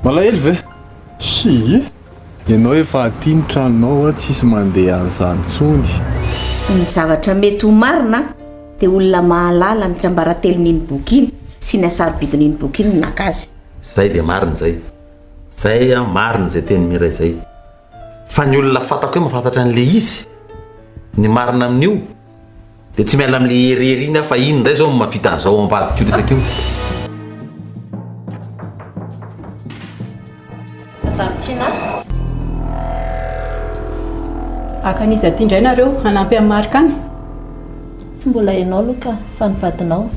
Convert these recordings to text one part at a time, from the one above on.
malahelo ve sy ianao efa aty ny tranonao a tsisy mandeha an'izany ny zavatra mety ho marina dia olona mahalala mitsambara telon'iny boky iny sy ny asarobidin'iny boky iny nakazy zay dia marina zay a marina zay teny miray zay fa ny olona fatako hoe mahafantatra an'le izy ny marina amin'io dia tsy miala amin'le herery iny fa iny ndray zao mavita an'izao ambadika io resaka io Tantina akaniza ty indray nareo hanampy amin'ny marika any tsy mbola ianao aloha ka fa nivatinao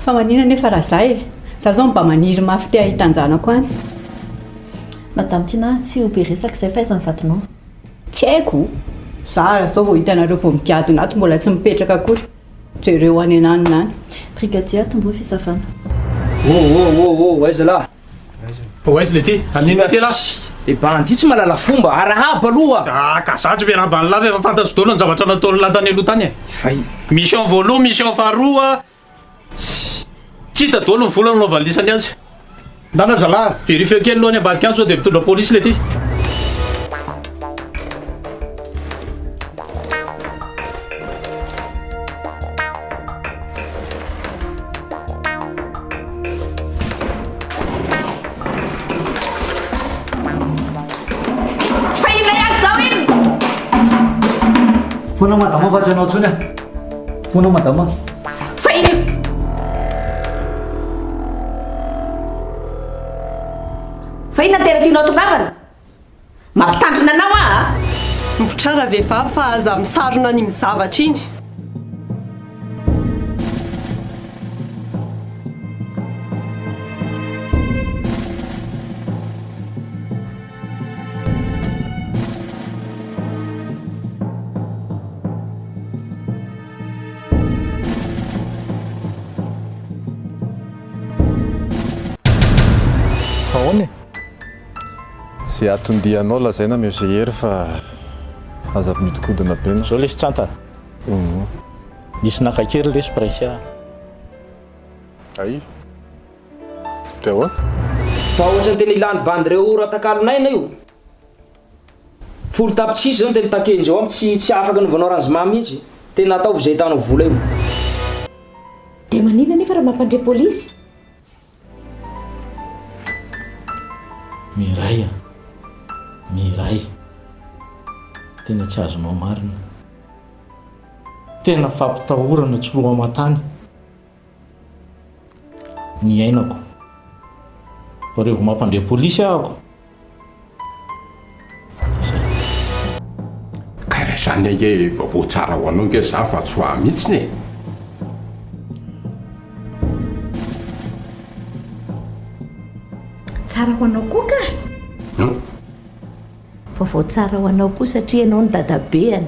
fa manina nefa raha zahay za zao mba maniry mafy te ahitanjanako any Madame Tina tsy ho be resaka izay fa aiza nivatinao tsy haiko za zao vao hitanareo vao mikiadona ato mbola tsy mipetraka akory jereo any ananina any brigadier tomboa fisavana aiza lahy aiza le ty anina ty lahy bandy tsy malala fomba arahaba aloha ka za tsy miarambany lava efa fantasydoana ny zavatra nataony latany aloha tany fay mission voaloha mission faharoa tsy hita dolo ny vola nao valisany azy ndana zalahy vérifie kely aloha ny ambadika any sao dia mitondra polisy le ty Fona madama fa tsy anao tsony a fona madama fa ina tena tianao tongavana mampitandrina anao a mipotrara vehivavy fa aza misarona ny mizavatra iny zay atondianao lazaina mizay hery fa aza mitikodina be zao lesy tsanta nisy nakakery lesy prinsia ay dia ahoa fa ohatrany tena ilany bandy reo ratakaalonaina io folo tapitsisy zao tena takenjao am tsy afaka novanao ranzoma mihitsy tena ataovy zay tanao vola io dia manina nefa raha mampandre polisy miray tena tsy azonao marina tena fampitahorana tsy loha matany ny ainako fa revo mampandre polisy ahako ka raha zany ake vaovao tsara ho anao nke za fa tsy ho ahy mihitsiny e tsara ho anao koa ka vaovao tsara ho anao koa satria ianao ny dadabeany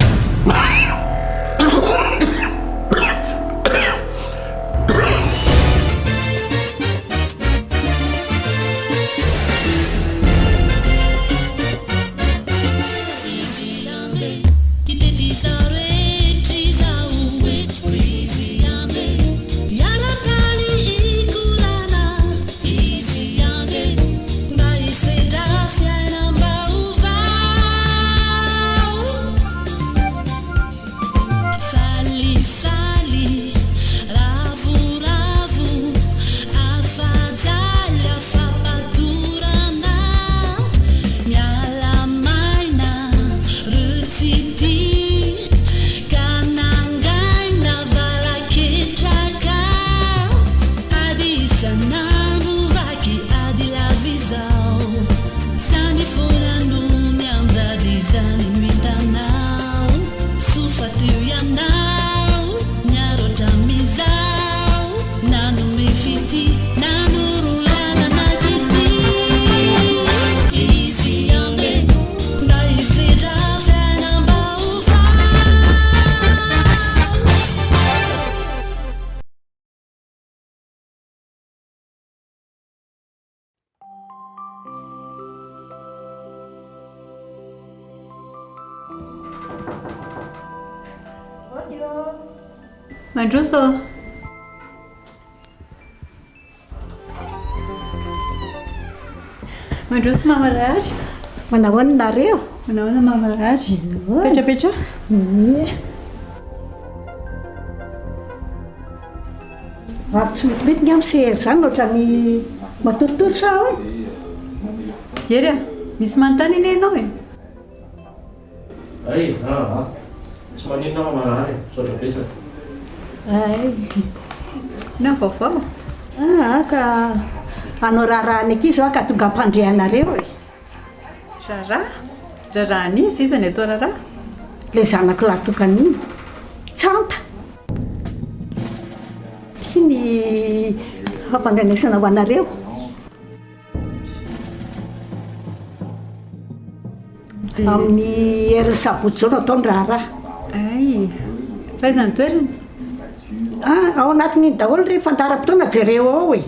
mandroso Mandroso mamarary. Manahoana nareo? Manahoana mamarary. Petrapetra. Ary tsy metimety ny amin'ny sehely izany ohatrany matoritory sa hoe? Ery a, misy manontany iny ianao e. Ay, tsy maninona mamarary, misaotra betsaka. Ay, na vaovao. Ka anao raharaha ny ankizy ka tonga ampandrehanareo e. Raharaha n'izy izy ny atao raharaha. Ilay zanako lahatokany iny tsanta tia ny fampandrenesana ho anareo. Amin'ny herin'ny sabotsy zao no ataony raharaha. Ay, faiza ny toerany? Ao anatin'iny daholo rehefa fandaharam-potoana jereo ao e.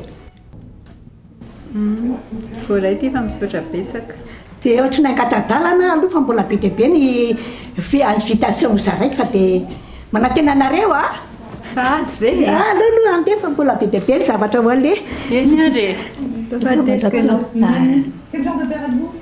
Voaray ty fa misaotra betsaka. Dia ohatry ny angatadalana aloha fa mbola be dia be ny invitation zaraiky fa dia manantena anareo a. Fady ve? Aloha andefa mbola be dia be ny zavatra ho ale. Eny ary. Tafateliko ianao. Quel genre de père êtes-vous?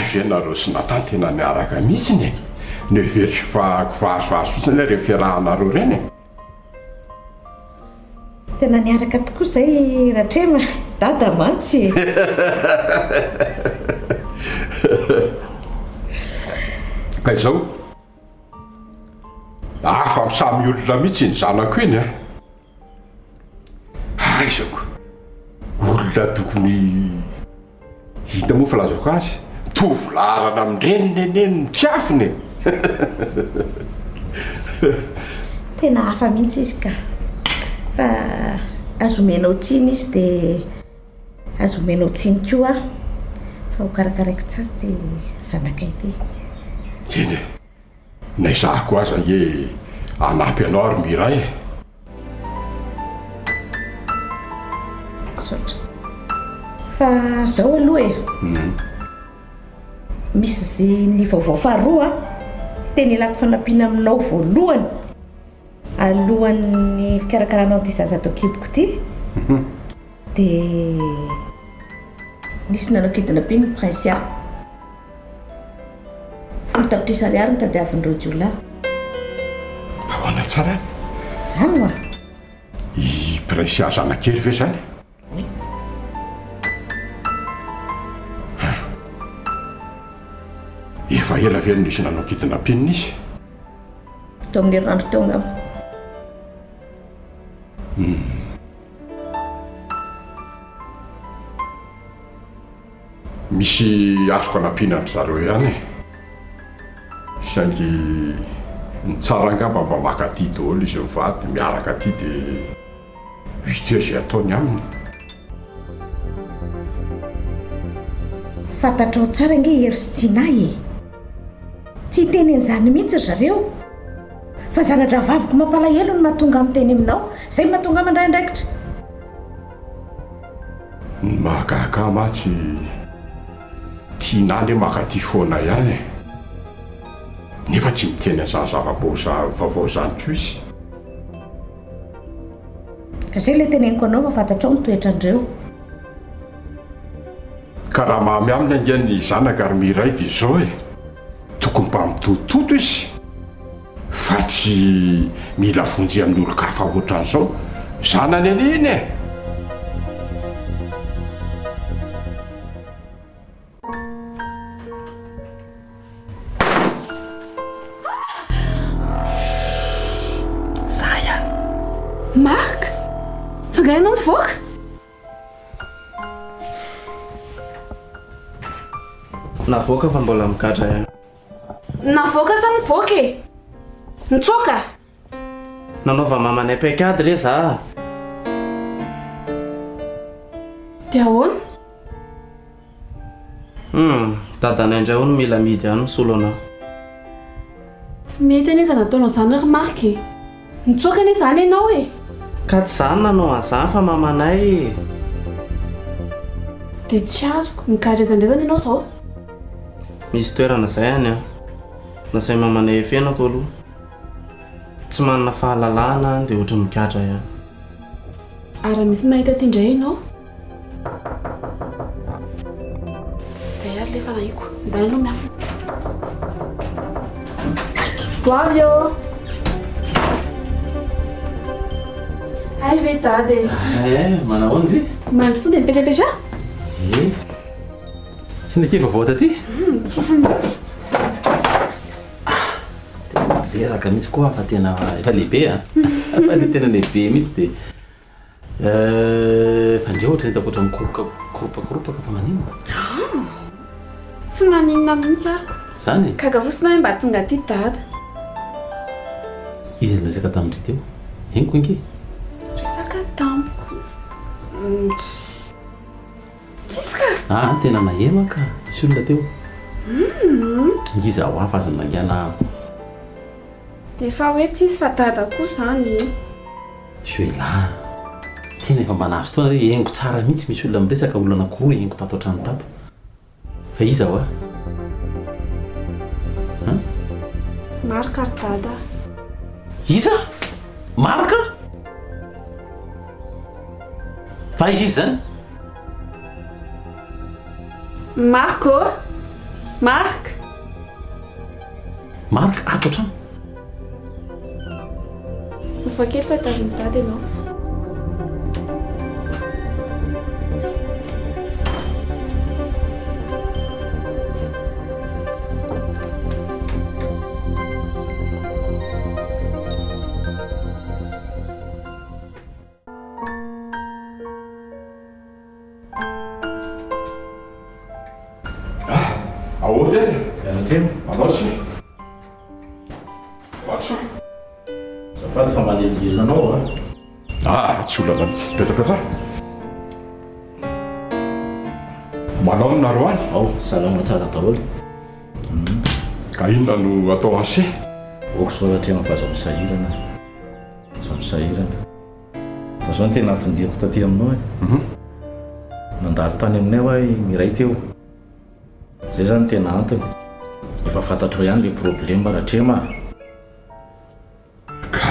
Fianareo sy natany tena miaraka mihitsiny ny very vazovazo fotsiny rehefa fiarahanareo reny. Tena niaraka tokoa izay ratrema dada mantsy. Ka izao afa misamy olona mihitsy ny zanako iny a. Aizako olona tokony hina moa filazako azy tovolarana amin'ireny neneny ny tiafiny. Tena hafa mihitsy izy ka fa azo omenao tsiny izy dia azo omenao tsiny koa fa ho karakaraiko tsara dia zanakay ty. Eny na izahako aza e anampy anao ary miray. Saotra fa zao aloha e misy zy ny vaovao faharoa teny ilako fanampiana aminao voalohany alohan'ny fikarakaranao ty zaza atao kiboko ty dia nisy nanao kidina piny prince a folo tapitrisa ariary ny tadiavin'ireo jiolahy. Ahoana tsara zany oa i prince a zanakely ve zany? Efa ela ve nisy nanao kidina piny izy? tao amin'ny herinandro teo ngao. Misy azoko anampinany zareo ihany saingy ny tsara angamba mba maka ty daholo izy mivady miaraka ty dia vite zay ataony aminy. Fantatrao tsara nge hery sy tianay e. Tsy tenen'izany mihitsy zareo fa zanadra vaviko mampalahelo no mahatonga amin'ny teny aminao zay mahatonga mandray andraikitra. Ny mahagaga matsy tianany makaty foana ihany nefa tsy miteny azany zava-vaovao zany ko izy. Ka zay ilay teneniko anao fa fantatrao ny toetrandreo. Ka raha mamy aminy ange ny zanaka ary miray dia izao e tokony mba mitototo izy fa tsy mila vonjy amin'ny olo-kafa ohatran'izao zanany aniny e. Marc? tonga ianao nivoaka? Navoaka fa mbola mikatra ihany. Navoaka sa nivoaka e? Nitsoaka? Nanaova mamanay paikady re za. Dia ahoana? Dadanay indray hono mila midy ihany misolo anao. Tsy mety aniza nataonao izany remarky. Nitsoaka anie izany ianao e? Ka tsy izany nanao an'izany fa mamanay. Dia tsy azoko, mikadraizandrezana ianao izao. Misy toerana izay any a. Nasay mamanay efenako aloha. Tsy manana fahalalahana dia ohatra mikatra ihany. Ary misy mahita ty indray ianao? Zay ary lefa nahiko. Ndany ianao miafina. Goavy eo! Ay ve tady? Manao ry? Mandroso dia mipetrapetra? Sy ny kiva voata ty? Tsisy mihitsy. Lezaka mihitsy koa fa tena efa lehibe a. Fa le tena lehibe mihitsy dia fa ndreo ohatra hitako ohatra mikoropakoropaka fa manino. Tsy maninona mihitsy ariko. Zany? Kagavosina hoe mba tonga aty dada. Izy no resaka tamindry teo. Henoko inge? Resaka tamiko. Tsisika? Tena nahemaka. Isy olona teo. Izy ao hafa aza nangana. Dia efa hoe tsisy fa dada koa izany. Joela. Tena efa mba nahazo fotoana hoe henoko tsara mihitsy misy olona miresaka olona anankiroa henoko tato an-trano tato. Fa iza ao a? Marika ry dada. Iza? Marika? Fa izy zany? Marco? Mark? Marika ato an-trano? Ufa kely fa tamin'ny dada ianao. Ahoana manao sy matso Zafady fa manelingely anao tsy olana petrapetra manao no naro any ao salama tsara daholo. ka inona no atao anse oko soratrema fa aza misahirana fa zao ny tena atondihako taty aminao nandalo tany aminay hoe miray teo zay zany tena antony efa fantatro ihany le problema ratrema ka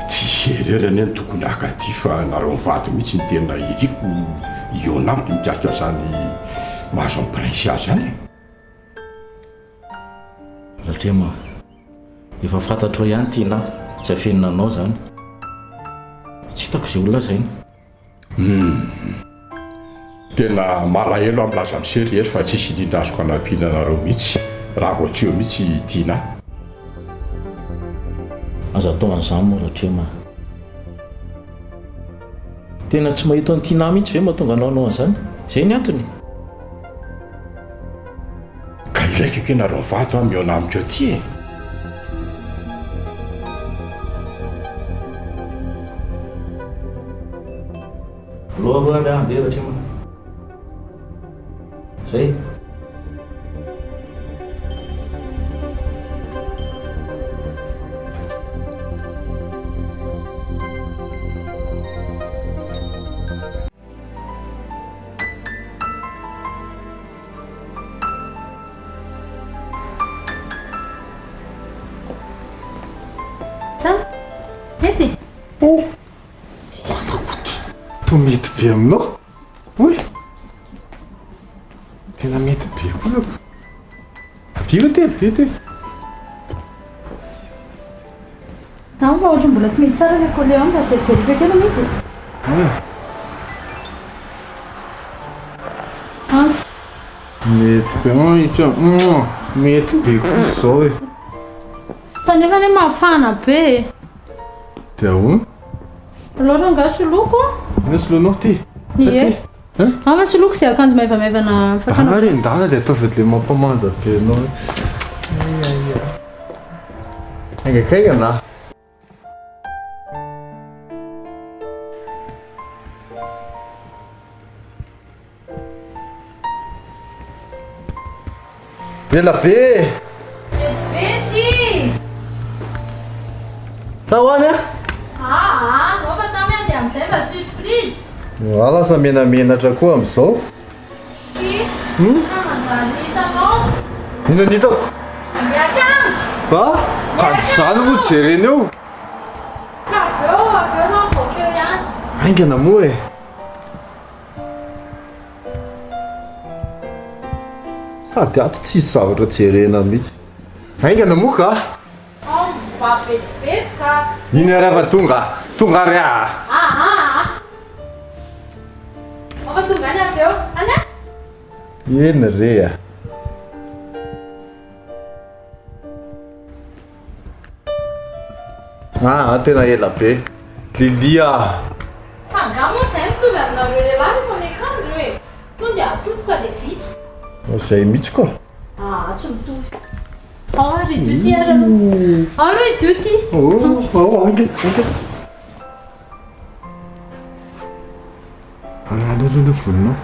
tsy hererany any tokony akaty fa nareo mivady mihitsy ny tena iriko ionamiko mikasika zany mahazo amin'ny prince azy zany ratrema efa fantatro ihany tiana tsy afeninanao zany tsy hitako zay olona zay tena malahelo amin'ny laza misery ery fa tsisy indrindra azoko anampiana nareo mihitsy raha vao tsy eo mihitsy tiana azo atao an'izany moa ratrema tena tsy mahita ny tiana mihitsy ve mahatonga anao an'izany zay ny antony ka ilaiko ke nareo mivato a miona amiko eo ty aloha le andeha ratrema zay Mety? To mety be aminao oe tena mety be koa vio ty Tambo fa ohatra mbola tsy mety tsara le coléon fa tsy verifié kely mety. mety be mety be koa zao e Fa nefa ne mafana be. dia ahoana loatra nga soloko ina soloanao ty ie ama soloko izay akanjo maivamaivana fakana ary endana dia ataovy le mampamanja be anao aingakaingana ela be vetivety sa hoany a nova tamy andeha amin'izay mba surprise alasa menamenatra koa am'izao manjary hitanao ino nitako andeha akanjo zany moa jereny eo ka aveo zany vokeo ihany aingana moa e sady ato tsisy zavatra jerena mihitsy aingana moa ka mba vetivety ka iny arava tonga ry ova tonga any aveo any eny re tena ela be lilia fanga moa izay mitovy aminareo lehilahy rehefa miakanjo e to dia atrofoka dia vita zay mihitsy koa tsy mitovy ridio ty alo idio ty alele volonao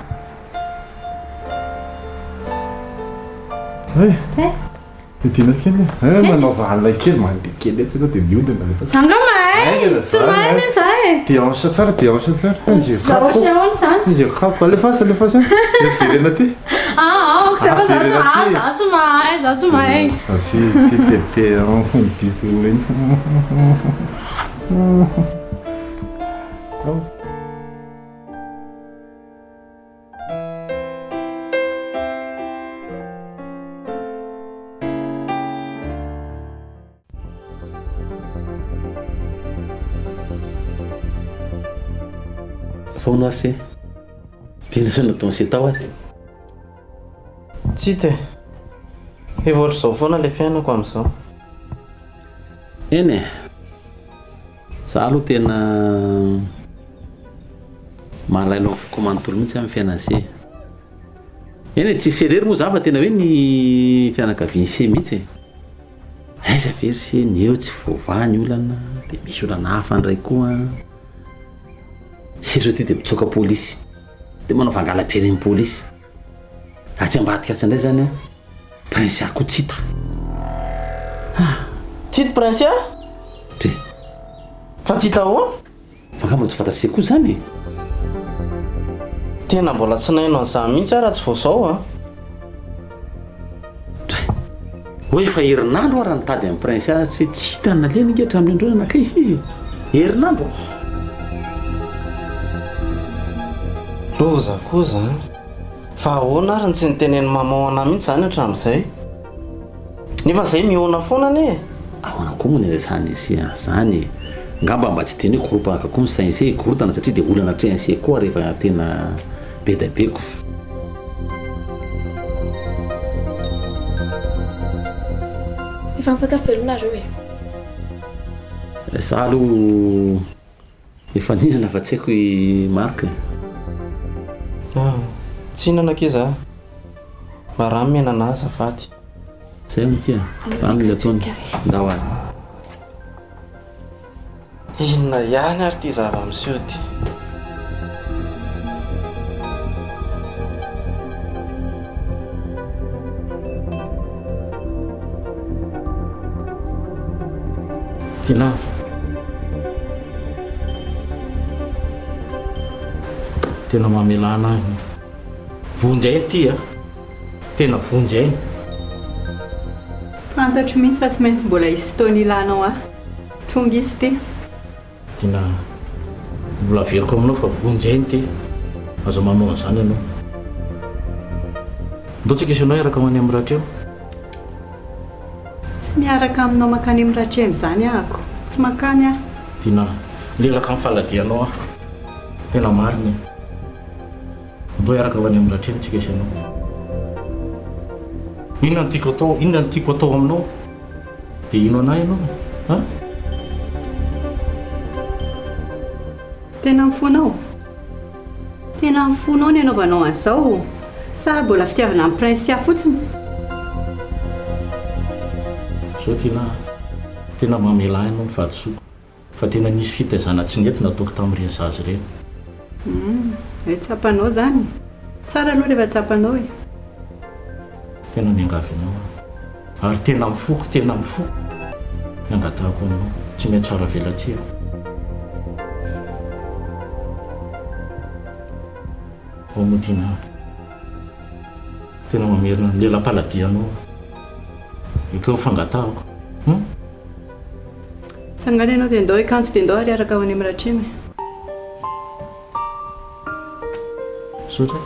tiana kely manao valina kely mandeha kely etsy anao dia miodina zanga mahay tsy mahay ane zahay déhanche tsara déhanche tsara zaotra ahoana zany izy kapo alefasy le verena ty okzay fa za tsy mahay za tsy mahay pepe biso reny faonao se tena so natao se tao ary tsy te efa ohatr'izao foana le fiainako amin'izao eny e za aloha tena mahalailao foko manontolo mihitsy amin'ny fiainan'se eny e tsy serery moa za fa tena hoe ny fianakaviany se mihitsy e aiza very se ny eo tsy voavaha ny olana dia misy olana hafa ndray koa se zao ty dia mitsoka polisy dia manao vangalam-piren'ny polisy raha tsy ambadika atsy indray zany a prince ako tsy hita tsy hita prince a tre fa tsy hita ahoana fa ngamba tsy fantatry se koa zany tena mbola tsy nainao an'izany mihitsy raha tsy vaozao a hoe efa herinandro raha nitady amin'ny prince a tsy hita nalena inge hatramin'indreo nanakaizy izy herinandro loza koza fa ahoana ary ny tsy niteneny mamao anahy mihitsy zany hatramin'izay nefa zay mihoana foana ane ahoana koa moa niresany ise zany ngamba mba tsy tiany hoe koropaka koa ny sainse korotana satria dia olana trehanse koa rehefa tena be da beko efa nisakafo velonareo e za aloha efa ninana fa tsy haiko i marque tsy hinana kiza mba raha menana azafady zay motia family ataony ndao ary inona ihany ary ty zava miseho ty tina tena mamelana ahy vonjainy ty a tena vonjainy fantatro mihitsy fa tsy maintsy mbola isy fotoana ilanao ahy tonga izy ty tina mbola veriko aminao fa vonjainy ty azo manao an'izany ianao ndao tsika isanao iaraka many amin'ny rahatreo tsy miaraka aminao makany amin'ny rahatremo zany ahako tsy makany aho tina lelaka amin'ny faladianao aho tena mariny ndao iaraka many amin'ny rahatremo tsika isanao inona ny tiako atao aminao dia ino anahy ianao Tena mifonao? Tena mifonao ny anaovanao an'izao sa mbola fitiavana amin'ny prince fotsiny? So tena mamela ahy no fahadisoako fa tena nisy fitaizana tsy nety nataoko tamin'ireny zazy ireny. Hoe tsapanao zany. Tsara aloha rehefa tsapanao e. Tena miangavinao ary tena mifoko miangatahako aminao tsy mety tsara velatsia. Motina tena mamerina lela-paladianao ekeo fangatahako. Tsangana ianao dia ndao ikanjo dia ndao ary araka ho any amin'ny ratremy. Sotra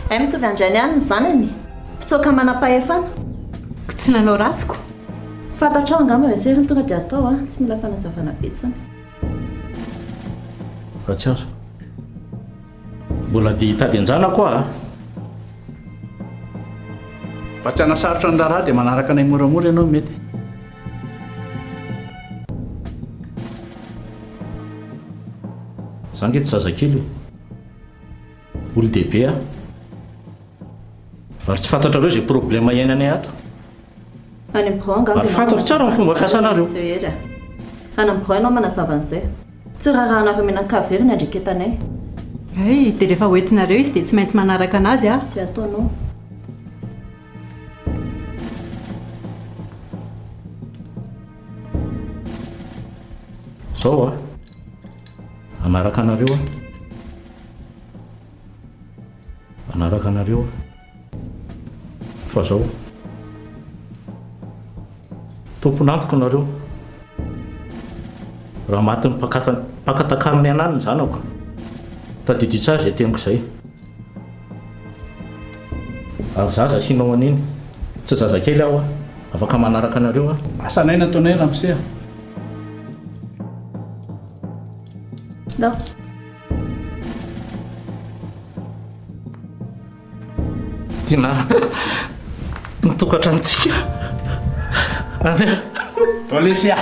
ay mitovy andrany any ny zanany mpitsoaka manam-pahefana tsy nanao ratsiko. fantatrao angamba hoe sery tonga dia atao tsy mila fanazavana betsony. fa tsy azo mbola dia hitady anjana koa fa tsy anasarotra ny raharaha dia manaraka anay moramora ianao mety. za nge tsy zazakely olo dehibe ary tsy fantatra reo zay problema iainanay ato. Any amin'ny birao angamba ary fantatro tsara ny fomba fiasanareo. Any amin'ny birao ianao manazava an'izay tsy raharahana minan-kavery ny andreketanay. Ay dia rehefa hoentinareo izy dia tsy maintsy manaraka anazy sy ataonao. Zao anaraka anareo anaraka anareo fa zao tomponantoko nareo raha maty ny pakatakariny anany ny zanako tadidio tsara zay teniko izay ary zaza sinao aniny tsy zazakely aho afaka manaraka anareo asanay nataonay ramosea. Não. Tina, nitokantranotsika. Olesea.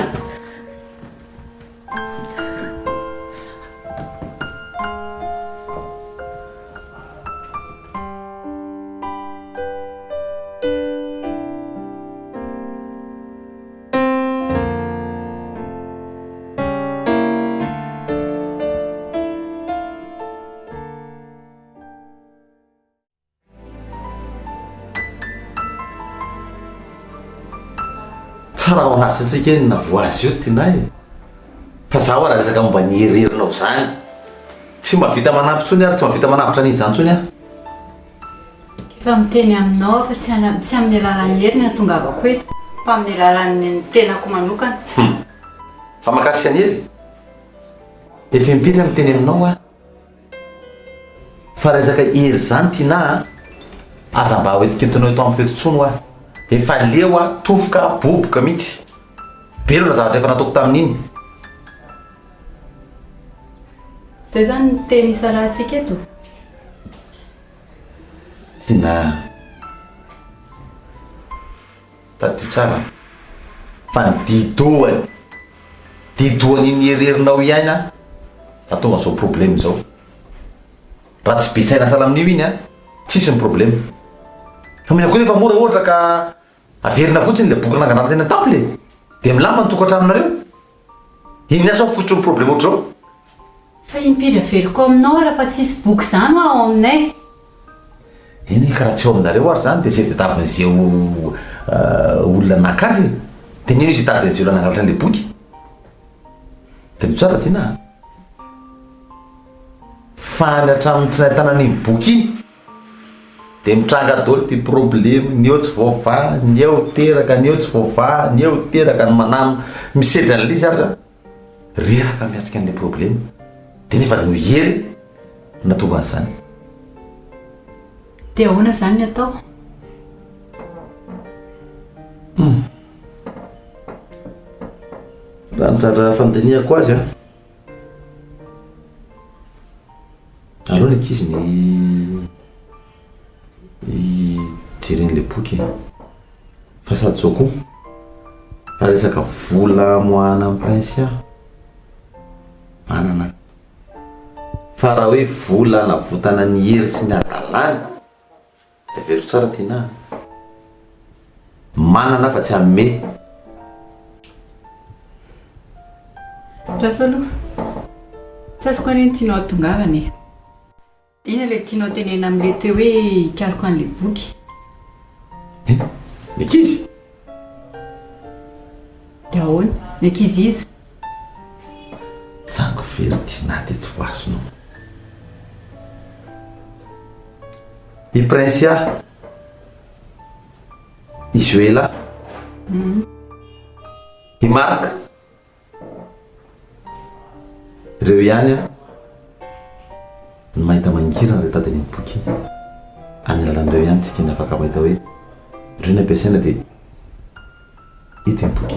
Tsara ao anasintsika eny na voazy io tinay fa zaho raha resaka momba ny hererinao zany tsy mavita manampy ntsony ary tsy mavita manavitra an'izy zany ntsony efa miteny aminao fa tsy amin'ny alalan'ny heriny atongavako eto fa amin'ny alalan'ny tenako manokana. fa makasika ny hery efa mpiry miteny aminao fa resaka hery zany tina aza mba hoetikentinao eto amin'ny petitsony efa leo tofoka boboka mihitsy velo raha zavatra efa nataoko tamin'iny. Zay zany ny teny isa rahantsika eto. Tina tadio tsara fa ny didohan'iny hererinao ihany za tonga zao problème zao raha tsy be saina sala amin'io iny tsisy ny problème fa mila koa nefa mora ohatra ka averina fotsiny le boky nanganana tena tample dia milamba ny tokantranonareo iny asa fototry ny problème ohatra zao. Fa impiry averiko aminao raha fa tsisy boky zany ao aminay. Iny karaha tsy ao aminareo ary zany dia zay tadavin'izay olona nakazy dia nino izy hitadin'izay olona nangalatra an'ilay boky. Tena tsara tiana faly hatramin'ny tsy nahitana an'iny boky iny dia mitranga daholo ty problemy, ny eo tsy voavaha, ny eo teraka, ny eo tsy voavaha, ny eo teraka, ny manano misedra an'ilay izy ary reraka miatrika an'ilay problemy dia nefa no hery natonga an'izany. Dia ahoana izany ny atao? Raha ny zatra fandiniako azy aleo ny ankizy ny jeren'ilay boky fa sady zao koa raha resaka vola moana amin'ny prince manana fa raha hoe vola navotana ny hery sy ny adalany dia vero tsara tiana manana fa tsy amme. Rasaloha, tsy azoko an'iny tianao atongavana e. Ina ilay tianao tenena amin'ilay teo hoe hikariko an'ilay boky? Ny ankizy? Dia ahoana? Ny ankizy iza? Zango very tiana dia tsy ho azonao. I prince i Joela, i Mark, ireo ihany ny mahita mangirana rehefa tady ny boky amin'ny alalan'ireo ihany tsika ny afaka mahita hoe ireo ny ampiasaina dia hita ny boky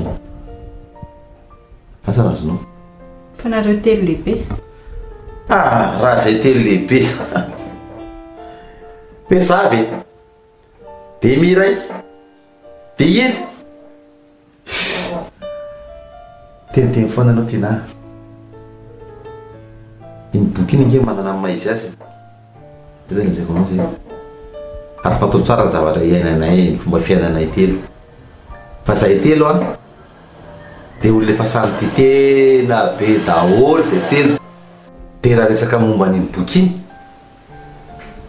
asa raha azonao. Fa nareo telo lehibe? Raha izay telo lehibe pesavy dia miray dia ely teniteny foana anao tiana iny boky iny nge manana amin'ny maizy azy dia tena izay anao zay ary fatao tsara ny zavatra iainanay ny fomba fiainanay telo fa zahay telo dia olona efa samy ty tena be daholo zay telo dia raha resaka momba n'iny boky iny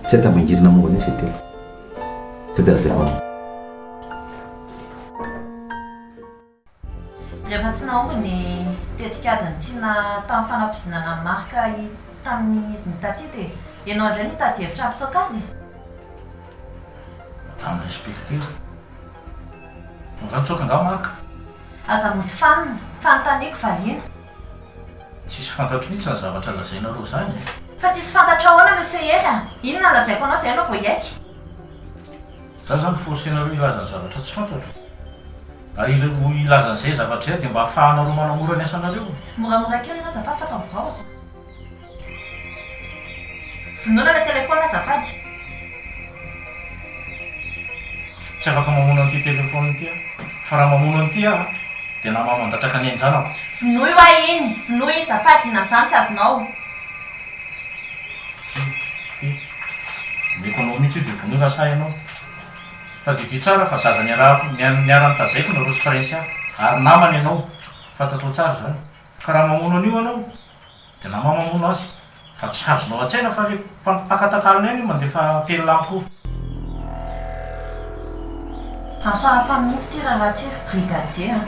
tsy atamangirina momba an'iny zay telo zay tena zay anao. Rehefa tsy naombony tetikadiny tiana tamin'ny fanampizinana ny marika tamin'ny izy nitaty dia ianao indray nitady hevitra ampitsoaka azy? Tamin'ny inspekteur ngatsoka nga marika aza mody fanontaniako valiana. tsisy fantatro mihitsy ny zavatra lazainareo zany Fa tsisy fantatra ahoana monsieur Hery inona lazaiko anao izay anao vao hiaiky? za zany forsenareo ilazany zavatra tsy fantatro ary ilazan'izay zavatra izay dia mba ahafahanareo manamora ny asanareo. Moramora kely ianao azafady fatao braoko. Vonoina ilay telefona azafady. Tsy afaka mamono an'ity telefona ity fa raha mamono an'ity dia namama mandatraka ny ainjanako. Vonoy wa iny, vonoy azafady ina amin'izany tsy azonao. Meko anao mihitsy io dia vonoy raha ianao fa didy tsara fa zaza niarany tazaiko nareo sy prince ary namany ianao fantatro tsara zany ka raha mamono an'io anao dia nama mamono azy fa tsy azonao an-tsaina fa le mpakatakalina eny mandefa pelilamo koa. Hafahafa mihitsy ty raha ty brigadier.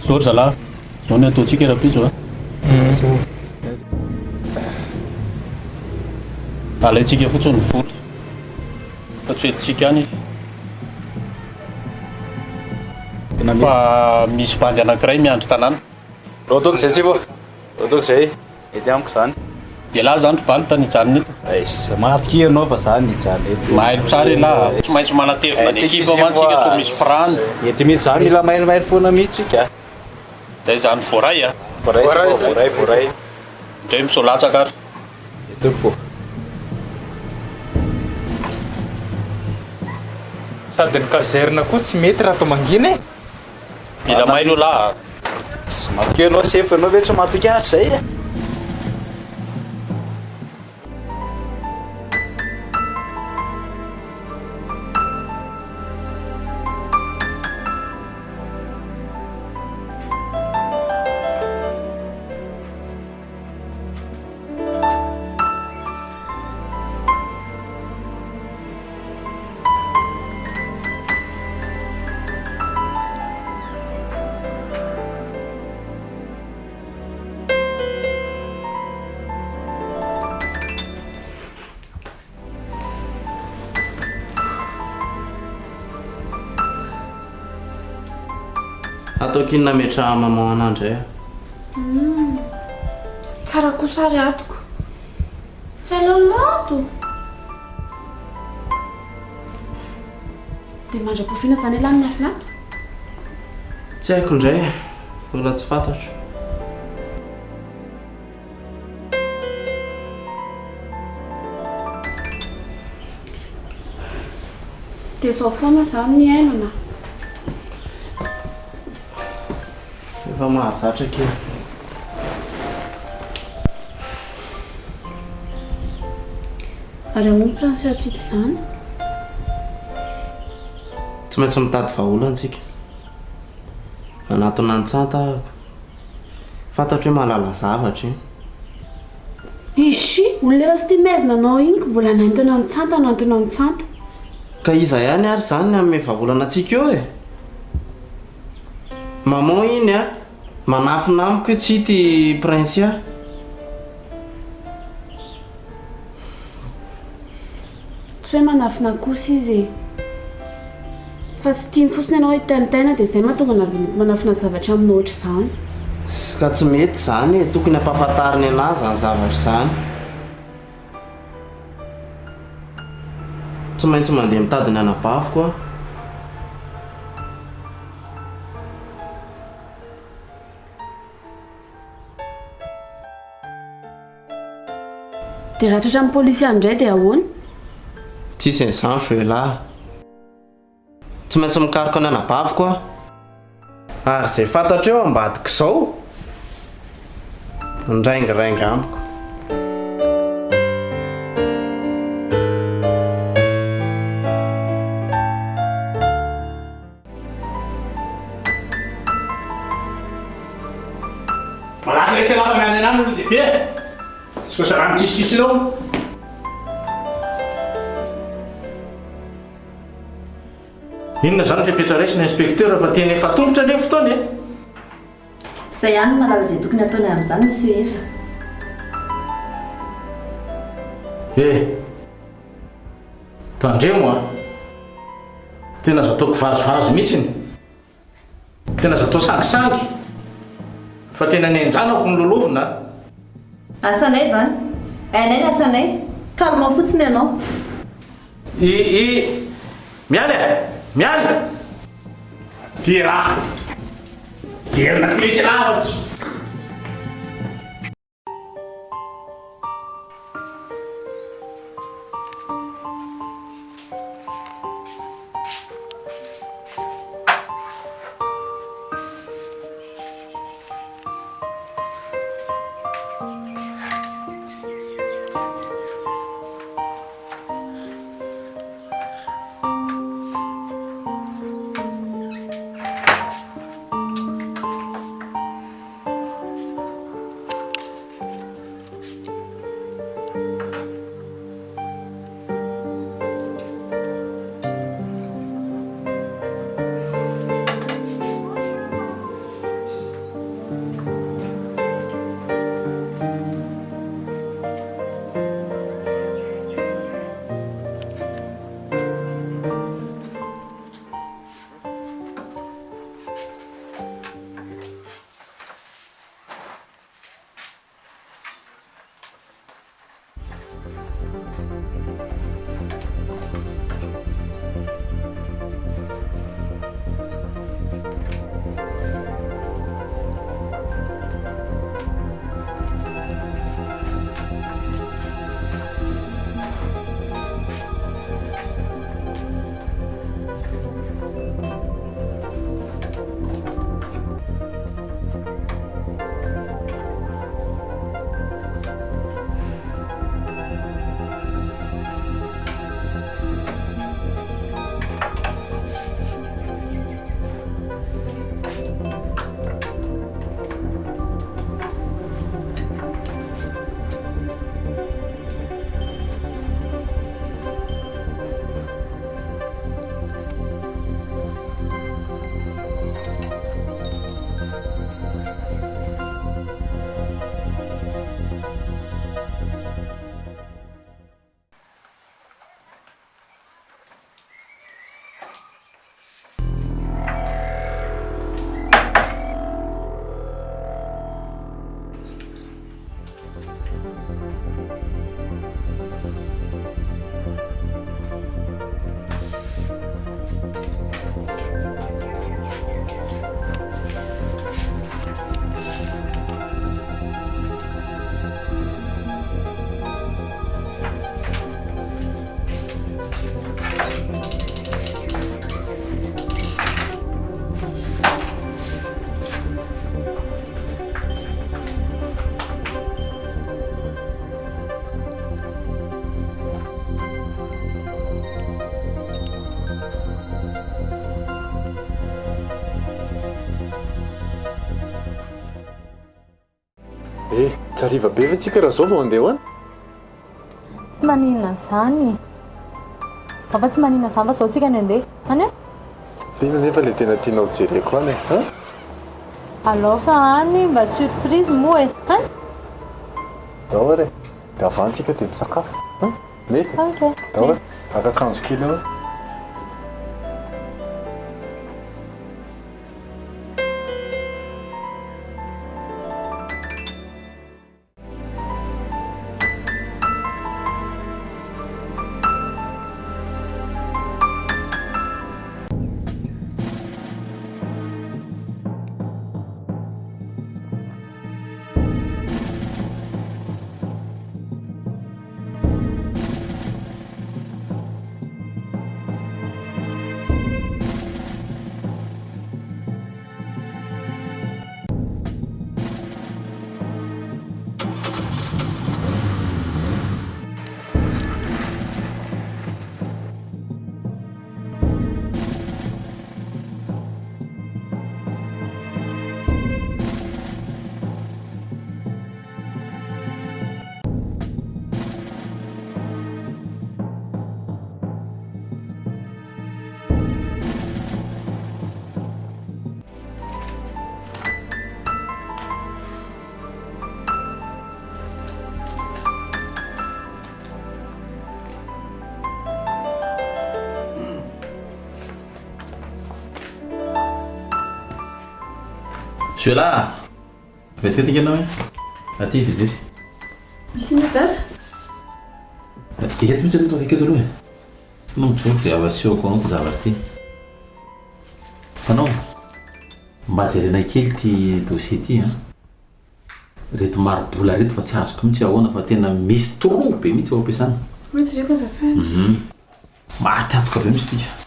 Zao zalahy, zao ny ataontsika rahapiso alaintsika fotsiny ny vola tatsoetintsika any fa misy bandy anankiray miandro tanàna Rotok zay si vo. Rotok zay. Ety amiko zany. dia laha zany baly tany hijanona eto Marky ianao fa zany hijanona eto. mahailo tsara laha tsy maintsy manatevina ny ekipa mantsika so misy frany Ety mihitsy zany mila mairimairo foana mihitsy tsika. day zany voaray a Voaray. ndray misolatsaka ary Eto po. Sady ny kazerina koa tsy mety raha atao mangina e. mila mailo laha Marky ianao sefo ianao ve tsy matoky ary zay e. Atao kinona metra maman anandray Tsara kosa ary atoko. Tsy alalato. Dia mandra-pofina zany ela amin'ny afinato? Tsy haiko indray, mbola tsy fantatro. Dia zao foana zany ny ainana. Efa mahazatra kely. Ary amompy raha ny sehatsika izany. Tsy maintsy mitady vahaolana antsika. Anatina an-tsanta fantatro hoe mahalala zavatra io. Ishi, olona efa sy tia maizina anao iny mbola nantona an-tsanta. Ka iza ihany ary zany amin'ny vahaolana antsika eo e. Maman iny a manafina amiko tsy hity prince a. Tsy hoe manafina kosa izy e. Fa tsy tiany fotsiny ianao hitaintaina dia izay mahatonga anazy mety manafina zavatra amin'ny ohatra izany. Ka tsy mety zany e, tokony ampahafantariny anazy zany zavatra izany. Tsy maintsy mandeha mitady ny anabaviko a. Dia ratratra amin'ny polisy andray dia ahoana? Tsisy an'izany zoelahy. Tsy maintsy mikaroka ny anabaviko a. Ary izay fantatra eo ambadiko izao ndraingirangy amiko. Malaky rehetra lafa miany anany olo lehibe sosa rano kisikisianao. Inona zany fipetra raisina inspekteur fa teny efa tongotra ne fotoana e. Izay ihany no malala izay tokony ataony amin'izany monsieur Ira. Tandremo a tena azo ataoko vazovazo mihitsiny, tena azo atao sangisangy fa tena ny anjanako ny lolovina. Asanay zany, ainay ny asanay, kalma fotsiny ianao. Miany e, miany ty raha verina trisy lavatra. tsariva be fa tsika raha zao vao andeha hoany tsy maninona zany fa tsy maninona zany fa zao tsika ny andeha any e tena nefa le tena tianao jereko any e alao fa any mba surprise moa e any daory dia avantsika dia misakafo mety daory akakanjo kely ao Suela, vetika tika anao e aty vedety misy ny dada eto mihitsy aloha eketo aloha e no mitsoky dia avasehoko anao ty zavatra ty fanao mba jerena kely ty dossier ty reto marobola reto fa tsy azoko mihitsy ahoana fa tena misy toro be mihitsy ao ampiasana mety reko azafady maty atoka be mihitsy tika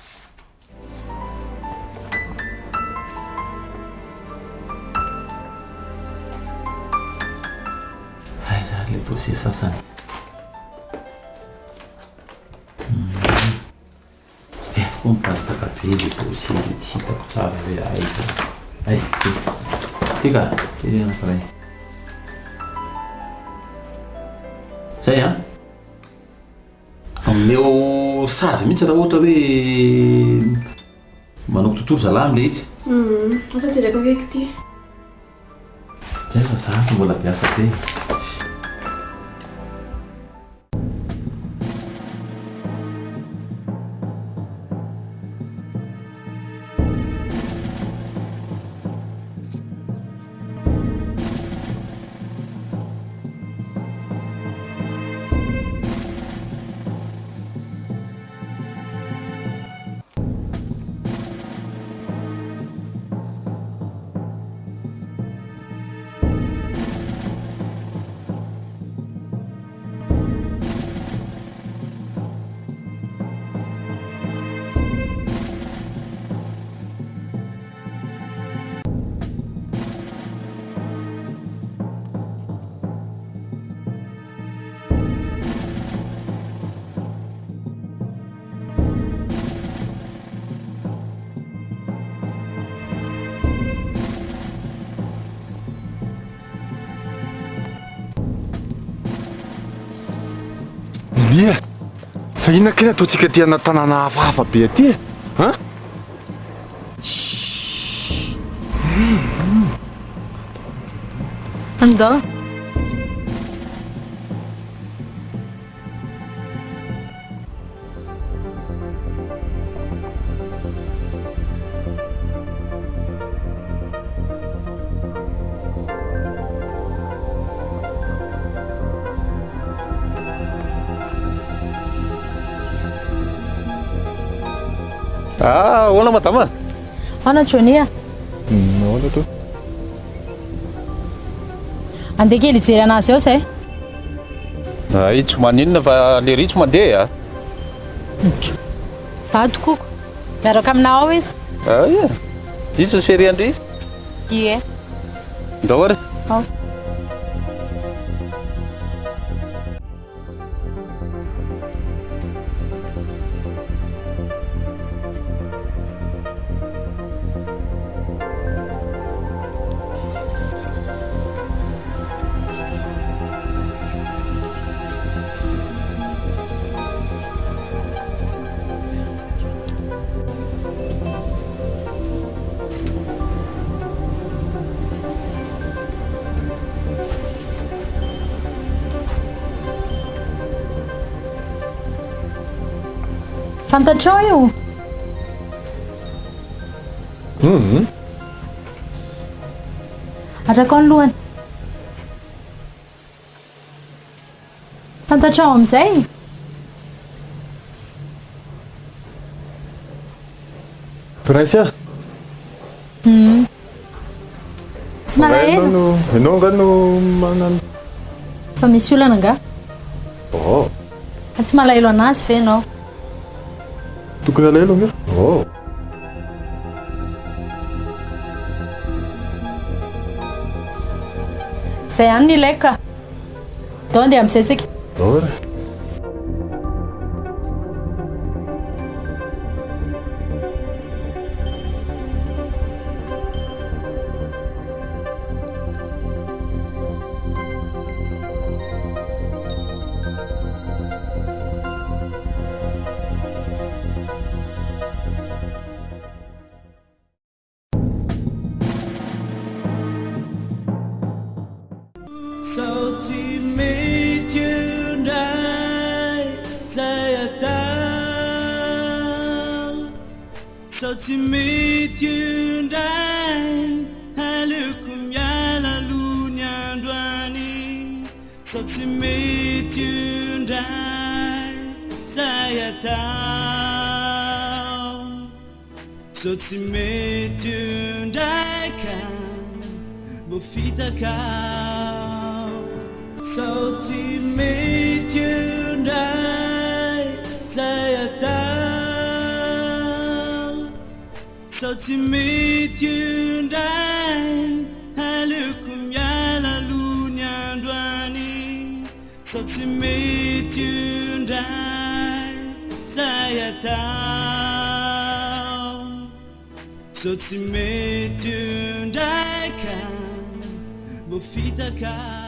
le dossier sasany eto koa mipataka be le dossier le tsy hitako tsara hoe ay tika kely anankiray zay a amineo sazy mihitsy raha ohatra hoe manao tontolo zalamy le izy afa jereko akeky ty zay fa zaho mbola biasa be Lia, fa inona kena ataontsika ty ana tanàna hafahafa be aty e? Han? Andao. Ah, hola madama. Ana Jonia. Hola tu. Andeha kely hijery anazy ao zay. Ay, tsy maninona fa le ritso mandeha. Vado koko. Miaraka aminao ao izy. Ay, izy sery andry. Ie. Ndao ary. Ao. Fantatrao io? Atrako ny lohany. Fantatrao amin'izay? Prince Tsy malahelo. Ianao angano manano. Fa misy olana nga? Oh. Tsy malahelo anazy ve ianao? Tokony alahelo anga? Oh. Zay ihany ny ilaiko ka. Dao andeha amin'izay tsika. Ora. Sao chỉ mấy chuyện đây lại tao sao chỉ mấy chuyện đây hai lứa cùng nhau là luôn nhau đoan đi sao chỉ mấy chuyện đây lại tao sao chỉ mấy chuyện đây cả bộ phim ta cao sao chỉ mấy chuyện đây lại tao sao chỉ mấy chuyện đây hai lứa cùng nhau là luôn nhau đoan đi sao chỉ mấy chuyện đây lại tao sao chỉ mấy chuyện đây cả bộ phim ta cao